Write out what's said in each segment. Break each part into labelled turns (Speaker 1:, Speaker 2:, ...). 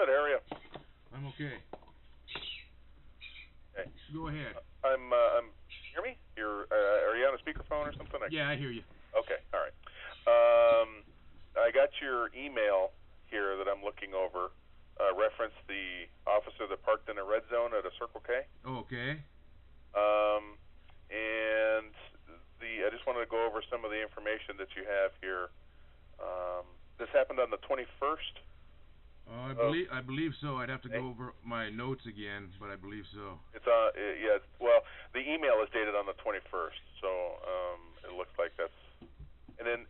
Speaker 1: good. How are you?
Speaker 2: I'm okay.
Speaker 1: Okay.
Speaker 2: Go ahead.
Speaker 1: I'm. Hear me? Are you on a speakerphone or something?
Speaker 2: Yeah, I hear you.
Speaker 1: Okay. All right. I got your email here that I'm looking over. Reference the officer that parked in a red zone at a Circle K.
Speaker 2: Okay.
Speaker 1: And I just wanted to go over some of the information that you have here. This happened on the 21st.
Speaker 2: I believe so. I'd have to go over my notes again, but I believe so.
Speaker 1: It's yeah. Well, the email is dated on the 21st, so it looks like that's. And then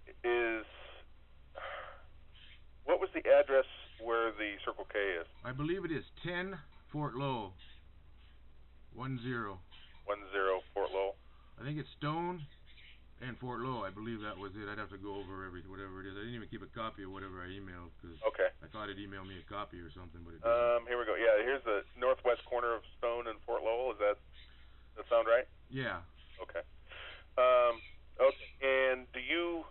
Speaker 1: what was the address where the Circle K is?
Speaker 2: I believe it is 10 Fort Lowell. 10.
Speaker 1: 10 Fort Lowell.
Speaker 2: I think it's Stone and Fort Lowell. I believe that was it. I'd have to go over whatever it is. I didn't even keep a copy of whatever I emailed because I thought it'd email me a copy or something, but it didn't.
Speaker 1: Here we go. Yeah, here's the northwest corner of Stone and Fort Lowell. Does that sound right?
Speaker 2: Yeah.
Speaker 1: Okay. Okay. And do you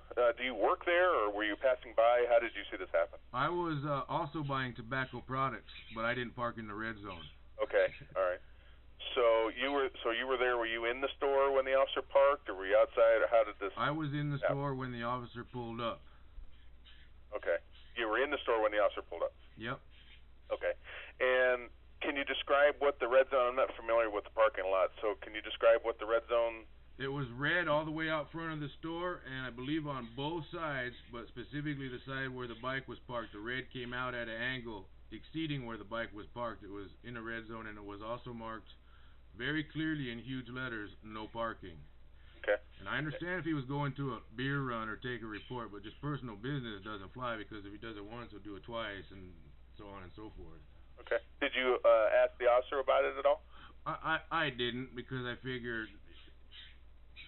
Speaker 1: work there, or were you passing by? How did you see this happen?
Speaker 2: I was also buying tobacco products, but I didn't park in the red zone.
Speaker 1: Okay. All right. So you were there. Were you in the store when the officer parked, or were you outside, or how did this?
Speaker 2: I was in the store when the officer pulled up.
Speaker 1: Okay. You were in the store when the officer pulled up.
Speaker 2: Yep.
Speaker 1: Okay. And can you describe what the red zone? I'm not familiar with the parking lot, so can you describe what the red zone?
Speaker 2: It was red all the way out front of the store, and I believe on both sides, but specifically the side where the bike was parked, the red came out at an angle exceeding where the bike was parked. It was in a red zone, and it was also marked very clearly in huge letters, no parking.
Speaker 1: Okay.
Speaker 2: And I understand if he was going to a beer run or take a report, but just personal business doesn't fly, because if he does it once, he'll do it twice, and so on and so forth.
Speaker 1: Okay. Did you ask the officer about it at all?
Speaker 2: I didn't, because I figured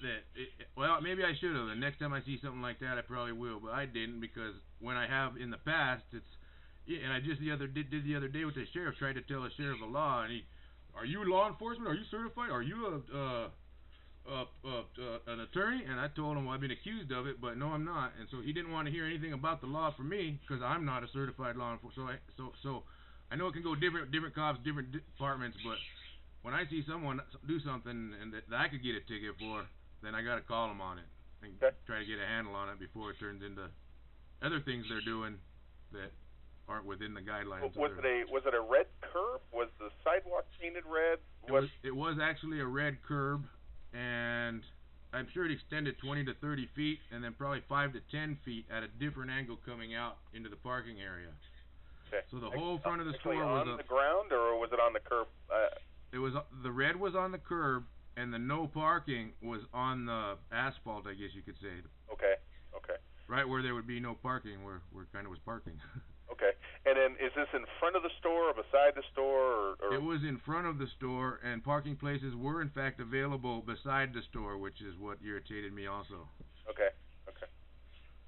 Speaker 2: that well, maybe I should have. The next time I see something like that, I probably will, but I didn't, because when I have in the past, and I just did the other day with the sheriff, tried to tell the sheriff a law, and are you law enforcement? Are you certified? Are you an attorney? And I told him, well, I've been accused of it, but no, I'm not. And so he didn't want to hear anything about the law from me, because I'm not a certified law enforcement. So I know it can go different cops, different departments, but when I see someone do something and that I could get a ticket for, then I got to call them on it and try to get a handle on it before it turns into other things they're doing that aren't within the guidelines.
Speaker 1: Was it a red curb? Was the sidewalk painted red?
Speaker 2: It was actually a red curb, and I'm sure it extended 20 to 30 feet, and then probably 5 to 10 feet at a different angle coming out into the parking area.
Speaker 1: Okay.
Speaker 2: So the whole front of the store
Speaker 1: was on the ground, or was it on the curb?
Speaker 2: It was the red was on the curb, and the no parking was on the asphalt, I guess you could say.
Speaker 1: Okay. Okay.
Speaker 2: Right where there would be no parking, where kind of was parking.
Speaker 1: Okay. And then is this in front of the store or beside the store, or?
Speaker 2: It was in front of the store, and parking places were in fact available beside the store, which is what irritated me also.
Speaker 1: Okay. Okay.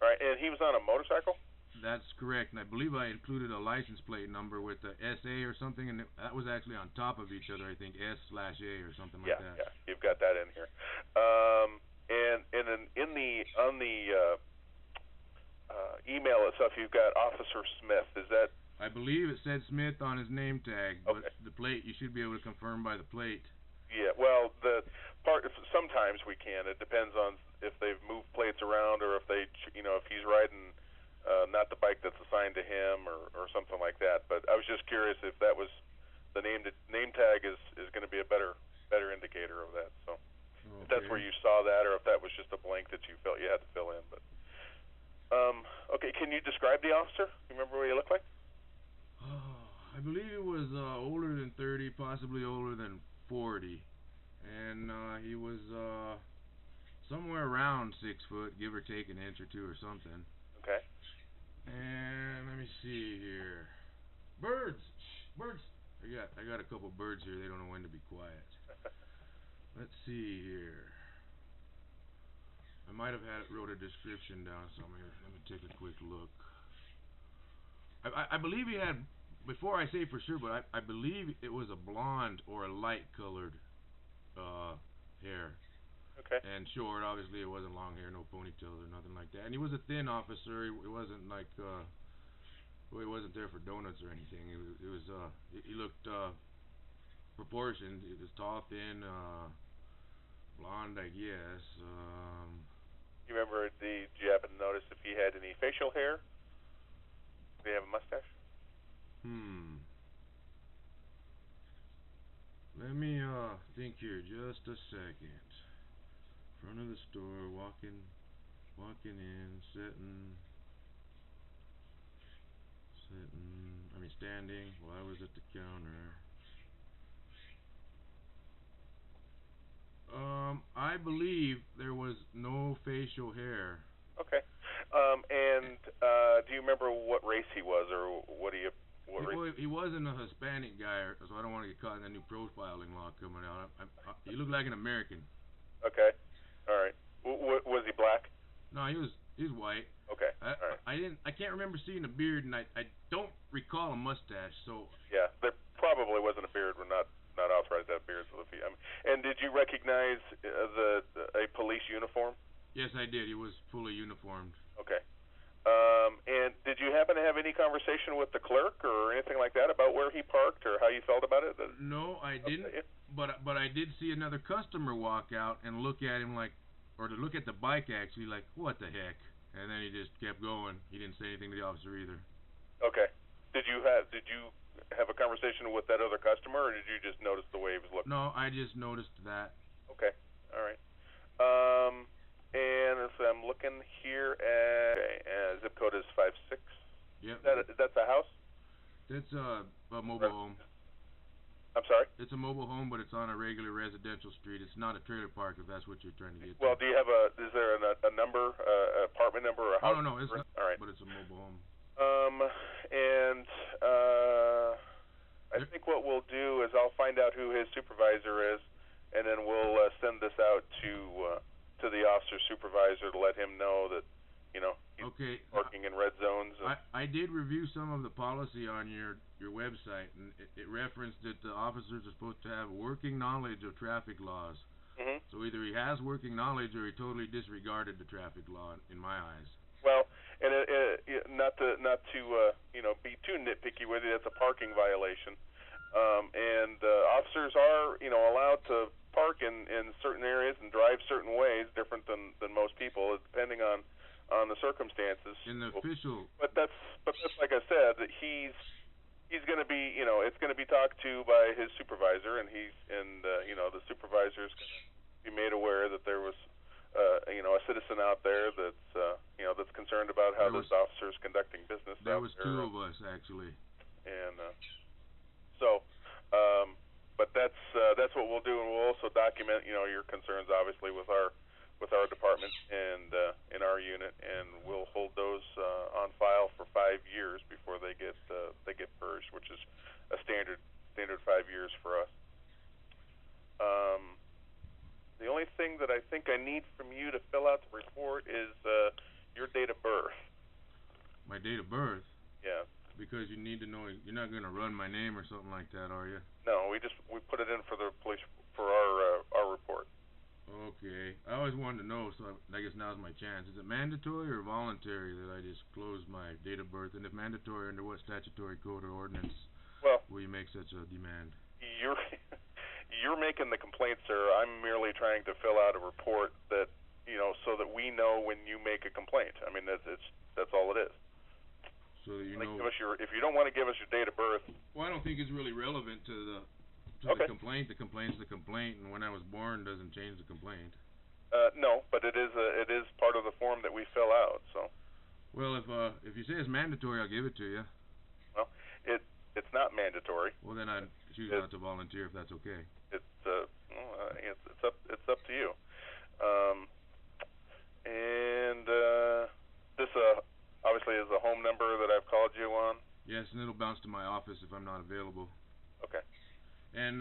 Speaker 1: All right. And he was on a motorcycle?
Speaker 2: That's correct, and I believe I included a license plate number with the SA or something, and that was actually on top of each other. I think S/A or something like that.
Speaker 1: Yeah, you've got that in here. And then on the email itself, you've got Officer Smith. Is that?
Speaker 2: I believe it said Smith on his name tag, but the plate, you should be able to confirm by the plate.
Speaker 1: Yeah. Well, sometimes we can. It depends on if they've moved plates around, or if if he's riding. Not the bike that's assigned to him, or something like that. But I was just curious if that was the name tag is going to be a better indicator of that. So if that's where you saw that, or if that was just a blank that you felt you had to fill in. But okay, can you describe the officer? You remember what he looked like?
Speaker 2: I believe he was older than 30, possibly older than 40, and he was somewhere around 6 foot, give or take an inch or two or something.
Speaker 1: Okay.
Speaker 2: And let me see here. Birds. I got a couple birds here. They don't know when to be quiet. Let's see here. I might have wrote a description down somewhere. Let me take a quick look. I believe he had, before I say for sure, but I believe it was a blonde or a light colored hair.
Speaker 1: Okay.
Speaker 2: And short, obviously it wasn't long hair, no ponytails or nothing like that. And he was a thin officer. It wasn't like Well, he wasn't there for donuts or anything. He looked proportioned. He was tall, thin, blonde, I guess.
Speaker 1: You remember? Did you happen to notice if he had any facial hair? Did he have a mustache?
Speaker 2: Hmm. Let me think here just a second. Front of the store, walking in, standing while I was at the counter. I believe there was no facial hair.
Speaker 1: Okay. And do you remember what race he was, or what do you? What race?
Speaker 2: He wasn't a Hispanic guy, so I don't want to get caught in that new profiling law coming out. He looked like an American.
Speaker 1: Okay. All right. Was he black?
Speaker 2: No, he was white.
Speaker 1: Okay. All right.
Speaker 2: I can't remember seeing a beard, and I don't recall a mustache. So
Speaker 1: yeah, there probably wasn't a beard. We're not authorized to have beards. And did you recognize a police uniform?
Speaker 2: Yes, I did. He was fully uniformed.
Speaker 1: Okay. And did you happen to have any conversation with the clerk or anything like that about where he parked or how you felt about it?
Speaker 2: No, I didn't. Okay. But I did see another customer walk out and look at him to look at the bike actually, like, what the heck? And then he just kept going. He didn't say anything to the officer either.
Speaker 1: Okay. Did you have a conversation with that other customer, or did you just notice the way he was looking?
Speaker 2: No, I just noticed that.
Speaker 1: Okay. All right. And so I'm looking here at zip code is 56.
Speaker 2: Yep.
Speaker 1: That's a house?
Speaker 2: That's a mobile home.
Speaker 1: I'm sorry?
Speaker 2: It's a mobile home, but it's on a regular residential street. It's not a trailer park, if that's what you're trying to get to.
Speaker 1: Well, do you have is there a number, apartment number, or a house?
Speaker 2: Oh, no, it's not.
Speaker 1: All right.
Speaker 2: But it's a mobile home.
Speaker 1: And I think what we'll do is I'll find out who his supervisor is, and then we'll send this out to the officer supervisor to let him know that, he's working in red zones.
Speaker 2: I did review some of the policy on your website, and it referenced that the officers are supposed to have working knowledge of traffic laws.
Speaker 1: Mm-hmm.
Speaker 2: So either he has working knowledge or he totally disregarded the traffic law in my eyes.
Speaker 1: Well, and not to be too nitpicky with it, it's a parking violation. And officers are allowed to park in certain areas and drive certain ways different than most people, depending on the circumstances.
Speaker 2: In the official.
Speaker 1: But that's like I said, that he's going to be it's going to be talked to by his supervisor, and the supervisor's going to be made aware that there was a citizen out there that's concerned about how this officer is conducting business.
Speaker 2: There was two of us actually.
Speaker 1: And but that's what we'll do, and we'll also document your concerns obviously with our department and in our unit, and we'll hold those on file for 5 years before they get purged, which is a standard 5 years for us. The only thing that I think I need from you to fill out the report is your date of birth.
Speaker 2: My date of birth?
Speaker 1: Yeah.
Speaker 2: Because you need to know. You're not going to run my name or something like that, are you?
Speaker 1: No, we put it in for the police for our report.
Speaker 2: Okay. I always wanted to know, so I guess now's my chance. Is it mandatory or voluntary that I disclose my date of birth? And if mandatory, under what statutory code or ordinance will you make such a demand?
Speaker 1: You're making the complaint, sir. I'm merely trying to fill out a report that so that we know when you make a complaint. I mean, that's all it is.
Speaker 2: So that you know.
Speaker 1: If you don't want to give us your date of birth.
Speaker 2: Well, I don't think it's really relevant to the complaint. The complaint's the complaint, and when I was born doesn't change the complaint.
Speaker 1: No, but it is part of the form that we fill out. So.
Speaker 2: Well, if you say it's mandatory, I'll give it to you.
Speaker 1: Well, it's not mandatory.
Speaker 2: Well, then I'd choose not to volunteer if that's okay.
Speaker 1: It's up to you. And this obviously is the home number that I've called you on.
Speaker 2: Yes, and it'll bounce to my office if I'm not available.
Speaker 1: Okay.
Speaker 2: And